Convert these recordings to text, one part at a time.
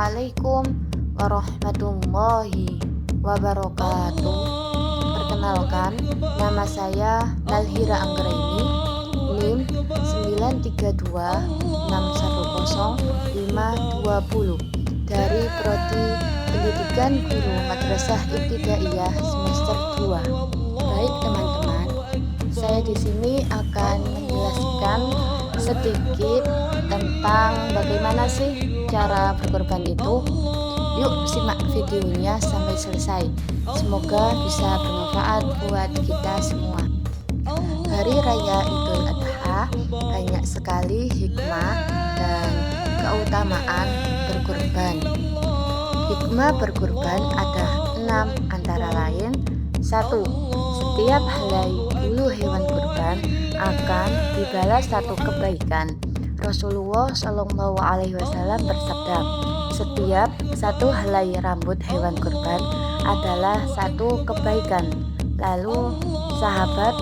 Assalamualaikum warahmatullahi wabarakatuh. Perkenalkan, nama saya Nalhira Anggraini, NIM 932610520 dari Prodi Pendidikan Guru Madrasah Ibtidaiyah semester 2. Baik teman-teman, saya di sini akan menjelaskan sedikit tentang bagaimana sih cara berkorban itu. Yuk simak videonya sampai selesai. Semoga bisa bermanfaat buat kita semua. Hari Raya Idul Adha banyak sekali hikmah dan keutamaan berkorban. Hikmah berkorban ada 6, antara lain: 1. Setiap helai bulu hewan kurban akan dibalas satu kebaikan. Rasulullah Shallallahu Alaihi Wasallam bersabda, setiap satu helai rambut hewan kurban adalah satu kebaikan. Lalu sahabat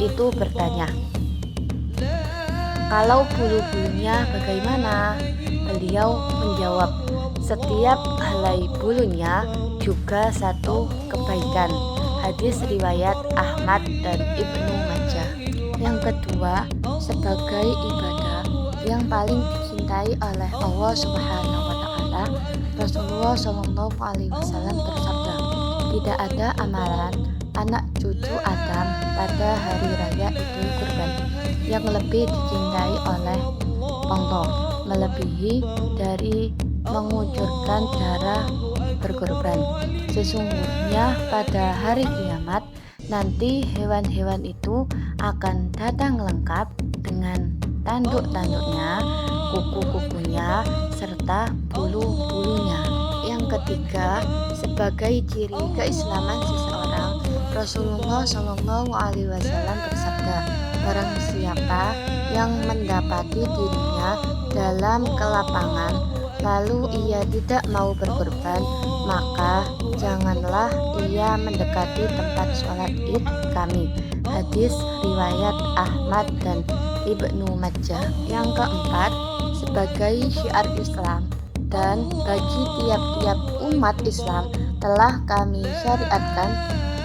itu bertanya, kalau bulu-bulunya bagaimana? Beliau menjawab, setiap helai bulunya juga satu kebaikan. Hadis riwayat Ahmad dan Ibnu Majah. Yang kedua, sebagai ibadah yang paling dicintai oleh Allah Subhanahu wa Ta'ala, Rasulullah Shallallahu Alaihi Wasallam bersabda, tidak ada amalan anak cucu Adam pada hari raya Idul Kurban yang lebih dicintai oleh Allah melebihi dari mengucurkan darah berkorban. Sesungguhnya pada hari kiamat nanti hewan-hewan itu akan datang lengkap dengan tanduk-tanduknya, kuku-kukunya, serta bulu-bulunya. Yang ketiga, sebagai ciri keislaman seseorang, Rasulullah Shallallahu Alaihi Wasallam bersabda, barang siapa yang mendapati dirinya dalam kelapangan lalu ia tidak mau berkorban, maka janganlah ia mendekati tempat sholat id kami. Hadis riwayat Ahmad dan Ibnu Majah. Yang keempat, sebagai syiar Islam dan bagi tiap-tiap umat Islam telah kami syariatkan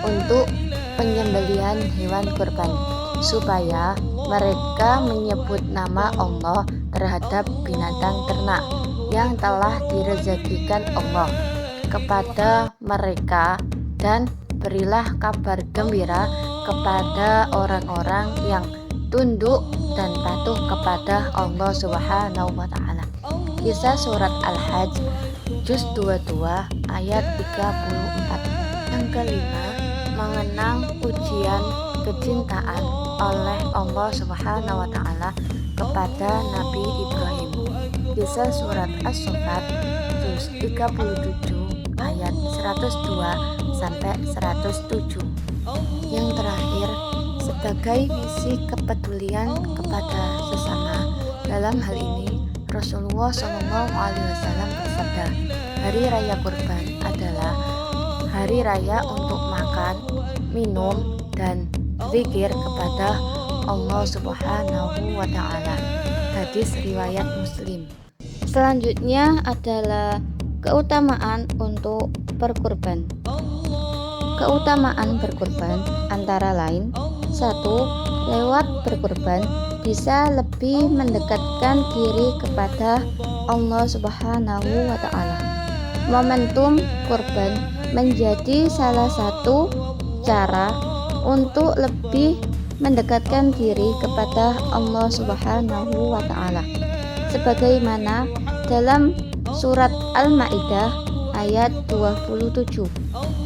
untuk penyembelihan hewan kurban supaya mereka menyebut nama Allah terhadap binatang ternak yang telah direzekikan Allah kepada mereka, dan berilah kabar gembira kepada orang-orang yang tunduk dan patuh kepada Allah Subhanahu wa Ta'ala. Kisah surat Al-Hajj juz 22 ayat 34. Yang kelima, mengenang ujian kecintaan oleh Allah Subhanahu wa Ta'ala kepada Nabi Ibrahim. Kisah surat As-Saffat juz 37 ayat 102 sampai 107. Yang terakhir, sebagai misi kepedulian kepada sesama. Dalam hal ini Rasulullah Shallallahu Alaihi Wasallam bersabda, hari raya kurban adalah hari raya untuk makan, minum, dan zikir kepada Allah Subhanahu wa Ta'ala. Hadis riwayat Muslim. Selanjutnya adalah keutamaan untuk berkurban. Keutamaan berkurban antara lain: 1. Lewat berkurban bisa lebih mendekatkan diri kepada Allah Subhanahu wa Ta'ala. Momentum kurban menjadi salah satu cara untuk lebih mendekatkan diri kepada Allah Subhanahu wa Ta'ala, sebagaimana dalam surat Al-Maidah ayat 27.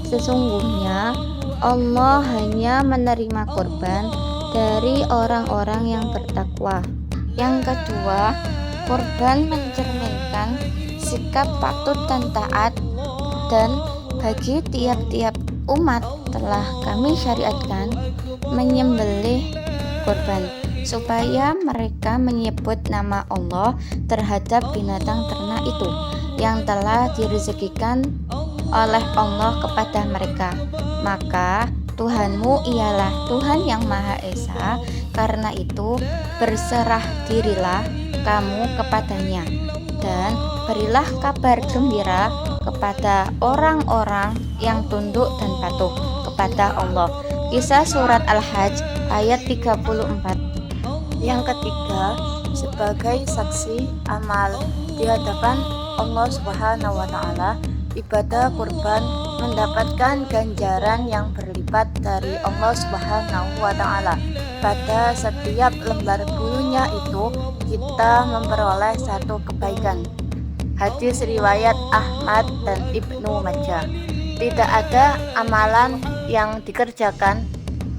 Sesungguhnya Allah hanya menerima kurban dari orang-orang yang bertakwa. Yang kedua, kurban mencerminkan sikap patuh dan taat, dan bagi tiap-tiap umat telah kami syariatkan menyembelih kurban supaya mereka menyebut nama Allah terhadap binatang ternak itu yang telah direzekikan oleh Allah kepada mereka. Maka Tuhanmu ialah Tuhan yang Maha Esa, karena itu berserah dirilah kamu kepadanya. dan berilah kabar gembira kepada orang-orang yang tunduk dan patuh kepada Allah. Kisah surat Al-Hajj ayat 34. Yang ketiga, sebagai saksi amal di hadapan Allah Subhanahu wa taala, ibadah kurban mendapatkan ganjaran yang berlipat dari Allah Subhanahu wa taala. Pada setiap lembar bulunya itu kita memperoleh satu kebaikan. Hadis riwayat Ahmad dan Ibnu Majah. Tidak ada amalan yang dikerjakan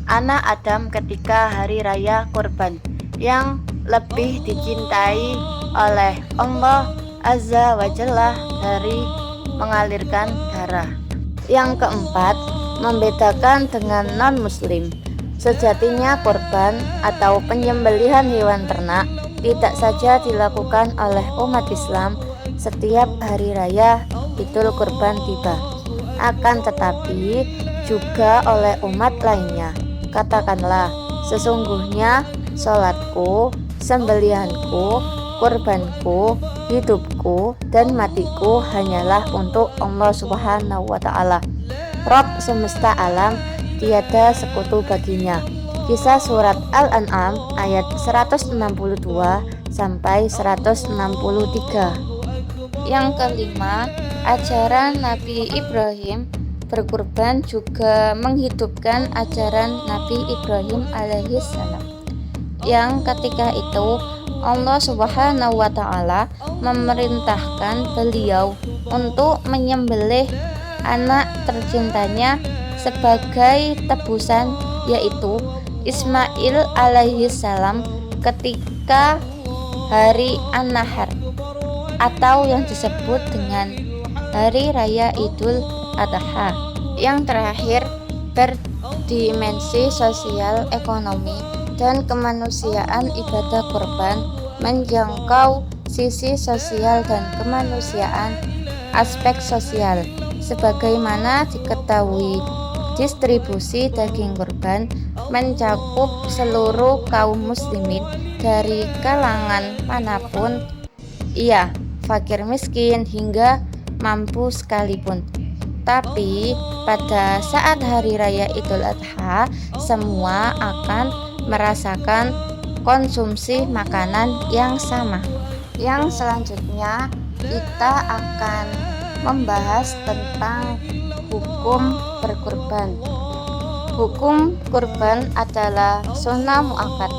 anak Adam ketika hari raya kurban yang lebih dicintai oleh Allah Azza wa Jalla dari mengalirkan darah. Yang keempat, membedakan dengan non-muslim. Sejatinya kurban atau penyembelihan hewan ternak tidak saja dilakukan oleh umat Islam setiap hari raya Idul Kurban tiba, akan tetapi juga oleh umat lainnya. Katakanlah, sesungguhnya sholatku, sembelihanku, kurbanku, hidupku, dan matiku hanyalah untuk Allah Subhanahu wa ta'ala, Rabb semesta alam, tiada sekutu baginya. Kisah surat Al-An'am ayat 162 sampai 163. Yang kelima, ajaran Nabi Ibrahim berkurban juga menghidupkan ajaran Nabi Ibrahim alaihissalam, yang ketika itu Allah Subhanahu wa ta'ala memerintahkan beliau untuk menyembelih anak tercintanya sebagai tebusan, yaitu Ismail alaihissalam ketika hari An-Nahar atau yang disebut dengan Hari Raya Idul Adha. Yang terakhir, berdimensi sosial, ekonomi, dan kemanusiaan. Ibadah kurban menjangkau sisi sosial dan kemanusiaan, aspek sosial. Sebagaimana diketahui, distribusi daging kurban mencakup seluruh kaum muslimin dari kalangan manapun, fakir miskin hingga mampu sekalipun. Tapi pada saat hari raya Idul Adha, semua akan merasakan konsumsi makanan yang sama. Yang selanjutnya kita akan membahas tentang hukum berkurban. Hukum kurban adalah sunnah muakkad,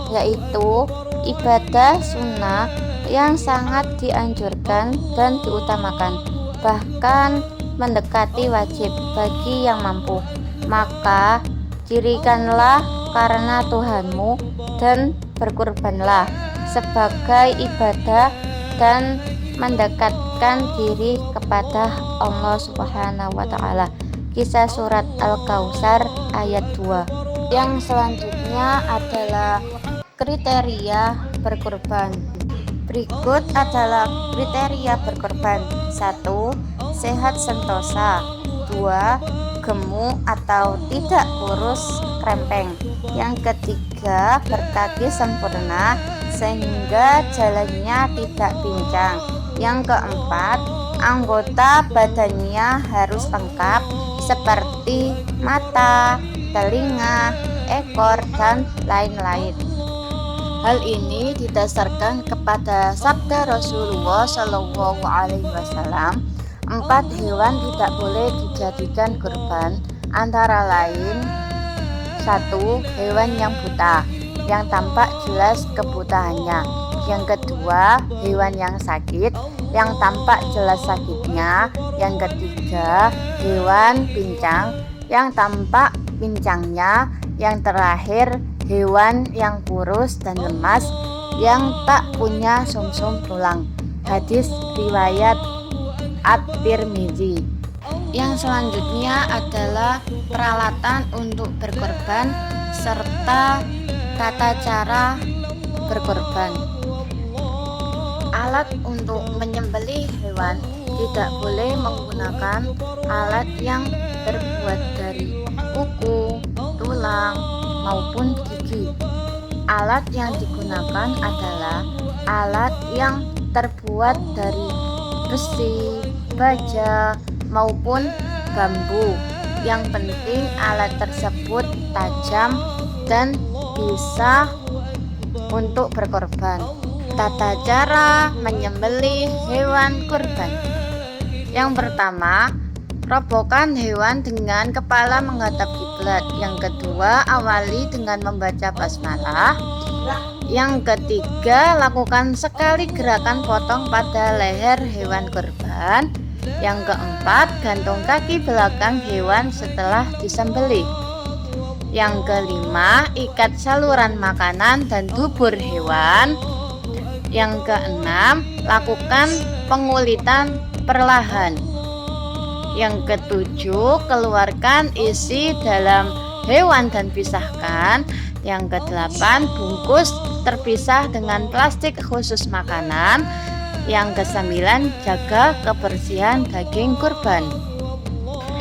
yaitu ibadah sunnah yang sangat dianjurkan dan diutamakan, bahkan mendekati wajib bagi yang mampu. Maka dirikanlah karena Tuhanmu dan berkurbanlah sebagai ibadah dan mendekatkan diri kepada Allah Subhanahu wa ta'ala. Kisah surat Al-Kautsar ayat 2. Yang selanjutnya adalah kriteria berkurban. Berikut adalah kriteria berkurban. 1. Sehat sentosa. 2. Gemuk atau tidak kurus krempeng. Yang ketiga, berkaki sempurna sehingga jalannya tidak pincang. Yang keempat, anggota badannya harus lengkap seperti mata, telinga, ekor, dan lain-lain. Hal ini didasarkan kepada sabda Rasulullah Shallallahu Alaihi Wasallam. 4 hewan tidak boleh dijadikan kurban, antara lain: 1. Hewan yang buta, yang tampak jelas kebutaannya. Yang kedua, hewan yang sakit, yang tampak jelas sakitnya. Yang ketiga, hewan pincang, yang tampak pincangnya. Yang terakhir, hewan yang kurus dan lemas, yang tak punya sumsum tulang. Hadis riwayat At-Tirmizi. Yang selanjutnya adalah peralatan untuk berkorban serta tata cara berkorban. Alat untuk menyembelih hewan tidak boleh menggunakan alat yang terbuat dari kuku, tulang, maupun gigi. Alat yang digunakan adalah alat yang terbuat dari besi, baja, maupun bambu. Yang penting alat tersebut tajam dan bisa untuk berkorban. Tata cara menyembelih hewan kurban. Yang pertama, robohkan hewan dengan kepala menghadap kiblat. Yang kedua, awali dengan membaca basmalah. Yang ketiga, lakukan sekali gerakan potong pada leher hewan kurban. Yang keempat, gantung kaki belakang hewan setelah disembelih. Yang kelima, ikat saluran makanan dan dubur hewan. Yang keenam, lakukan pengulitan perlahan. Yang ketujuh, keluarkan isi dalam hewan dan pisahkan. Yang kedelapan, bungkus terpisah dengan plastik khusus makanan. Yang kesembilan, jaga kebersihan daging kurban.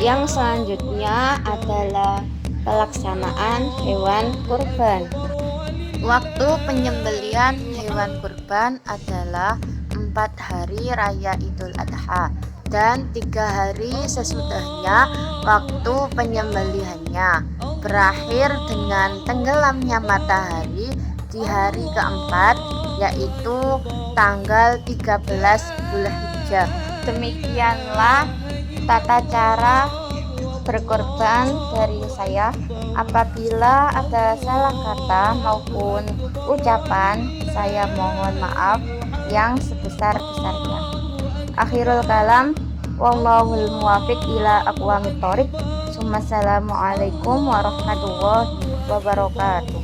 Yang selanjutnya adalah pelaksanaan hewan kurban. Waktu penyembelihan hewan kurban adalah 4 hari raya Idul Adha dan 3 hari sesudahnya waktu penyembelihannya, berakhir dengan tenggelamnya matahari di hari keempat, yaitu tanggal 13 Dzulhijjah. Demikianlah tata cara berkorban dari saya. Apabila ada salah kata maupun ucapan, saya mohon maaf yang sebesar-besarnya. Akhirul kalam, wallahul muwafiq ila aqwamit thoriq. Assalamualaikum warahmatullahi wabarakatuh.